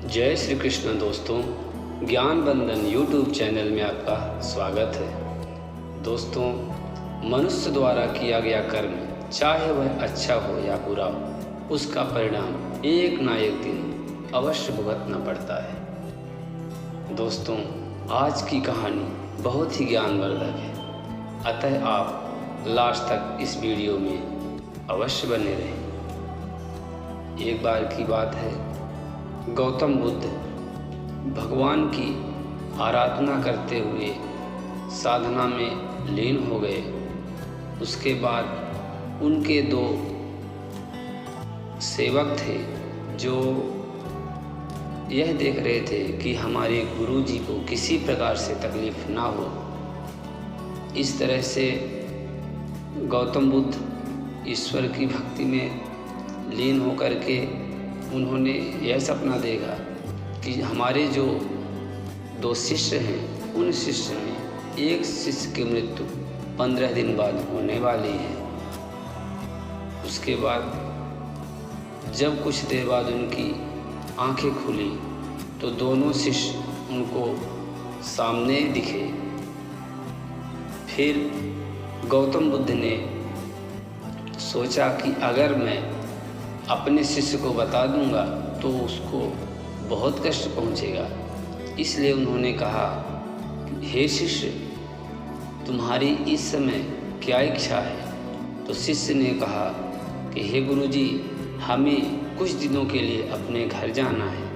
जय श्री कृष्ण दोस्तों, ज्ञान बंधन यूट्यूब चैनल में आपका स्वागत है। दोस्तों, मनुष्य द्वारा किया गया कर्म चाहे वह अच्छा हो या बुरा हो, उसका परिणाम एक ना एक दिन अवश्य भुगतना पड़ता है। दोस्तों, आज की कहानी बहुत ही ज्ञानवर्धक है, अतः आप लास्ट तक इस वीडियो में अवश्य बने रहें। एक बार की बात है, गौतम बुद्ध भगवान की आराधना करते हुए साधना में लीन हो गए। उसके बाद उनके दो सेवक थे जो यह देख रहे थे कि हमारे गुरु जी को किसी प्रकार से तकलीफ ना हो। इस तरह से गौतम बुद्ध ईश्वर की भक्ति में लीन होकर के उन्होंने यह सपना देखा कि हमारे जो दो शिष्य हैं, उन शिष्य में एक शिष्य की मृत्यु 15 दिन बाद होने वाली है। उसके बाद जब कुछ देर बाद उनकी आंखें खुली तो दोनों शिष्य उनको सामने दिखे। फिर गौतम बुद्ध ने सोचा कि अगर मैं अपने शिष्य को बता दूंगा तो उसको बहुत कष्ट पहुंचेगा। इसलिए उन्होंने कहा, हे शिष्य, तुम्हारी इस समय क्या इच्छा है? तो शिष्य ने कहा कि हे गुरुजी, हमें कुछ दिनों के लिए अपने घर जाना है।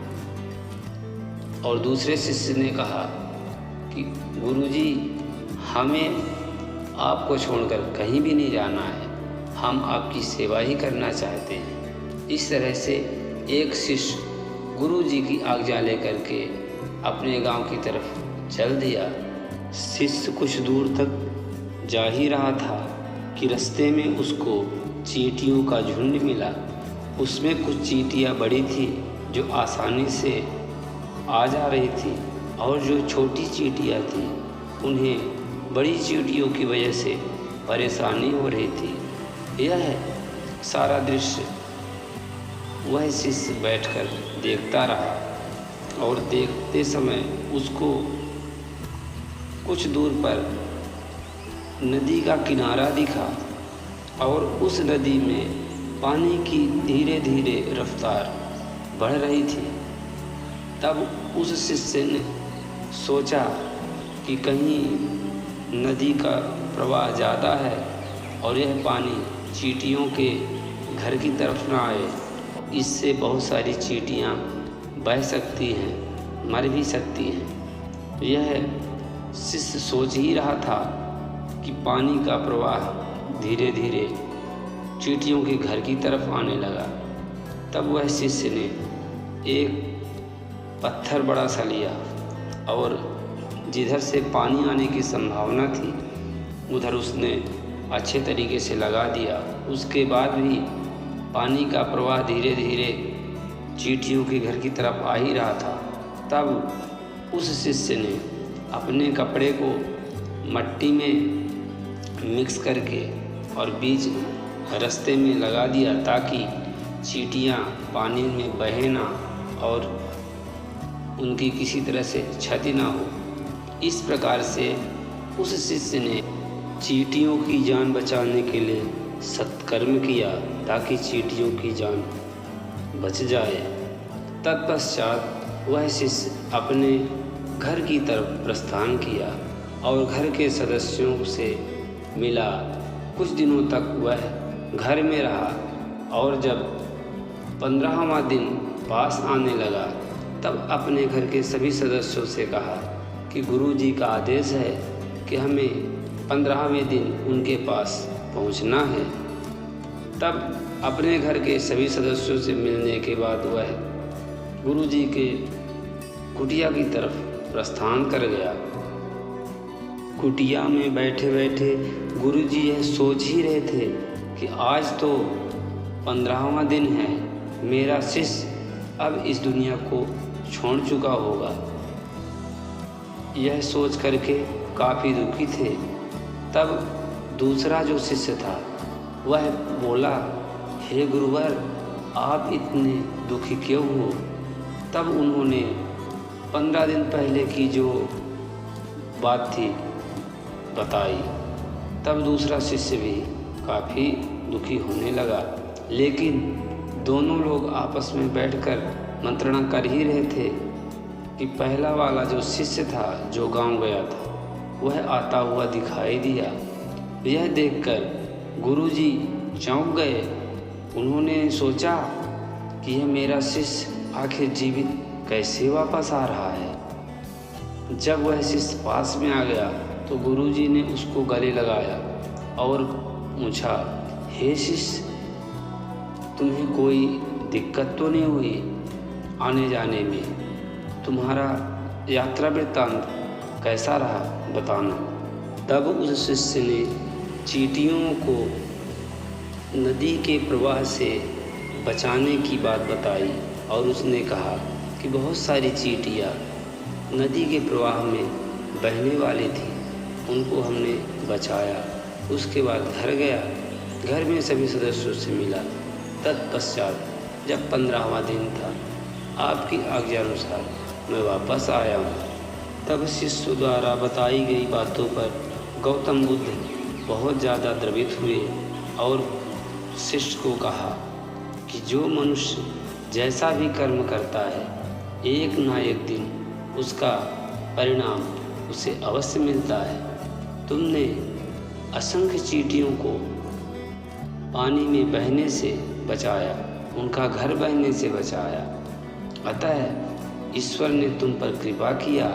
और दूसरे शिष्य ने कहा कि गुरुजी, हमें आपको छोड़कर कहीं भी नहीं जाना है, हम आपकी सेवा ही करना चाहते हैं। इस तरह से एक शिष्य गुरु जी की आज्ञा लेकर के अपने गांव की तरफ चल दिया। शिष्य कुछ दूर तक जा ही रहा था कि रास्ते में उसको चींटियों का झुंड मिला। उसमें कुछ चींटियां बड़ी थी जो आसानी से आ जा रही थी, और जो छोटी चींटियां थी उन्हें बड़ी चींटियों की वजह से परेशानी हो रही थी। यह सारा दृश्य वह शिष्य बैठकर देखता रहा, और देखते समय उसको कुछ दूर पर नदी का किनारा दिखा, और उस नदी में पानी की धीरे धीरे रफ्तार बढ़ रही थी। तब उस शिष्य ने सोचा कि कहीं नदी का प्रवाह ज़्यादा है और यह पानी चींटियों के घर की तरफ ना आए, इससे बहुत सारी चींटियां बह सकती हैं, मर भी सकती हैं। यह शिष्य सोच ही रहा था कि पानी का प्रवाह धीरे धीरे चींटियों के घर की तरफ आने लगा। तब वह शिष्य ने एक पत्थर बड़ा सा लिया और जिधर से पानी आने की संभावना थी उधर उसने अच्छे तरीके से लगा दिया। उसके बाद भी पानी का प्रवाह धीरे धीरे चींटियों के घर की तरफ आ ही रहा था। तब उस शिष्य ने अपने कपड़े को मट्टी में मिक्स करके और बीच रास्ते में लगा दिया ताकि चींटियां पानी में बहे ना और उनकी किसी तरह से क्षति ना हो। इस प्रकार से उस शिष्य ने चींटियों की जान बचाने के लिए सत्कर्म किया ताकि चींटियों की जान बच जाए। तत्पश्चात वह शिष्य अपने घर की तरफ प्रस्थान किया और घर के सदस्यों से मिला। कुछ दिनों तक वह घर में रहा, और जब 15वां दिन पास आने लगा तब अपने घर के सभी सदस्यों से कहा कि गुरु जी का आदेश है कि हमें 15वें दिन उनके पास पहुंचना है। तब अपने घर के सभी सदस्यों से मिलने के बाद वह गुरुजी के कुटिया की तरफ प्रस्थान कर गया। कुटिया में बैठे बैठे गुरुजी यह सोच ही रहे थे कि आज तो 15वां दिन है, मेरा शिष्य अब इस दुनिया को छोड़ चुका होगा। यह सोच करके काफ़ी दुखी थे। तब दूसरा जो शिष्य था वह बोला, हे गुरुवर, आप इतने दुखी क्यों हो? तब उन्होंने 15 दिन पहले की जो बात थी बताई। तब दूसरा शिष्य भी काफ़ी दुखी होने लगा, लेकिन दोनों लोग आपस में बैठकर मंत्रणा कर ही रहे थे कि पहला वाला जो शिष्य था जो गांव गया था वह आता हुआ दिखाई दिया। यह देखकर गुरुजी चौंक गए। उन्होंने सोचा कि यह मेरा शिष्य आखिर जीवित कैसे वापस आ रहा है। जब वह शिष्य पास में आ गया तो गुरुजी ने उसको गले लगाया और पूछा, हे शिष्य, तुम्हें कोई दिक्कत तो नहीं हुई आने जाने में? तुम्हारा यात्रा वृत्तांत कैसा रहा बताना। तब उस शिष्य ने चींटियों को नदी के प्रवाह से बचाने की बात बताई और उसने कहा कि बहुत सारी चींटियाँ नदी के प्रवाह में बहने वाली थी, उनको हमने बचाया। उसके बाद घर गया, घर में सभी सदस्यों से मिला। तत्पश्चात जब 15वां दिन था, आपकी आज्ञानुसार मैं वापस आया हूँ। तब शिष्य द्वारा बताई गई बातों पर गौतम बुद्ध बहुत ज़्यादा द्रवित हुए और शिष्य को कहा कि जो मनुष्य जैसा भी कर्म करता है, एक ना एक दिन उसका परिणाम उसे अवश्य मिलता है। तुमने असंख्य चींटियों को पानी में बहने से बचाया, उनका घर बहने से बचाया, अतः ईश्वर ने तुम पर कृपा किया।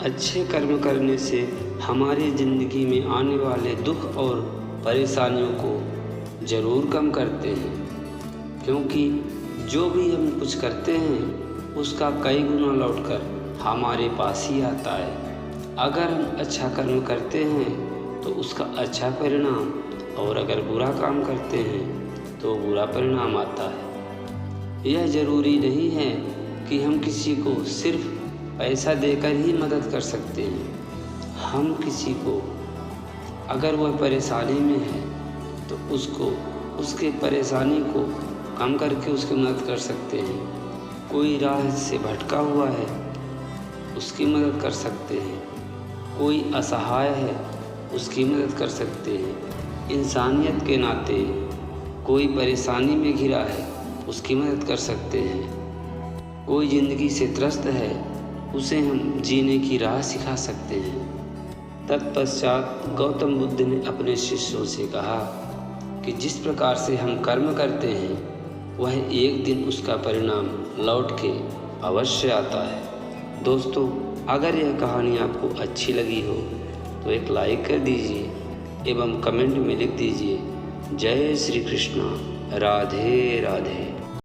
अच्छे कर्म करने से हमारी ज़िंदगी में आने वाले दुख और परेशानियों को ज़रूर कम करते हैं, क्योंकि जो भी हम कुछ करते हैं उसका कई गुना लौटकर हमारे पास ही आता है। अगर हम अच्छा कर्म करते हैं तो उसका अच्छा परिणाम, और अगर बुरा काम करते हैं तो बुरा परिणाम आता है। यह ज़रूरी नहीं है कि हम किसी को सिर्फ पैसा देकर ही मदद कर सकते हैं। हम किसी को अगर वह परेशानी में है तो उसको उसके परेशानी को कम करके उसकी मदद कर सकते हैं। कोई राह से भटका हुआ है उसकी मदद कर सकते हैं। कोई असहाय है उसकी मदद कर सकते हैं। इंसानियत के नाते कोई परेशानी में घिरा है उसकी मदद कर सकते हैं। कोई ज़िंदगी से त्रस्त है उसे हम जीने की राह सिखा सकते हैं। तत्पश्चात गौतम बुद्ध ने अपने शिष्यों से कहा कि जिस प्रकार से हम कर्म करते हैं वह एक दिन उसका परिणाम लौट के अवश्य आता है। दोस्तों, अगर यह कहानी आपको अच्छी लगी हो तो एक लाइक कर दीजिए एवं कमेंट में लिख दीजिए, जय श्री कृष्ण, राधे राधे।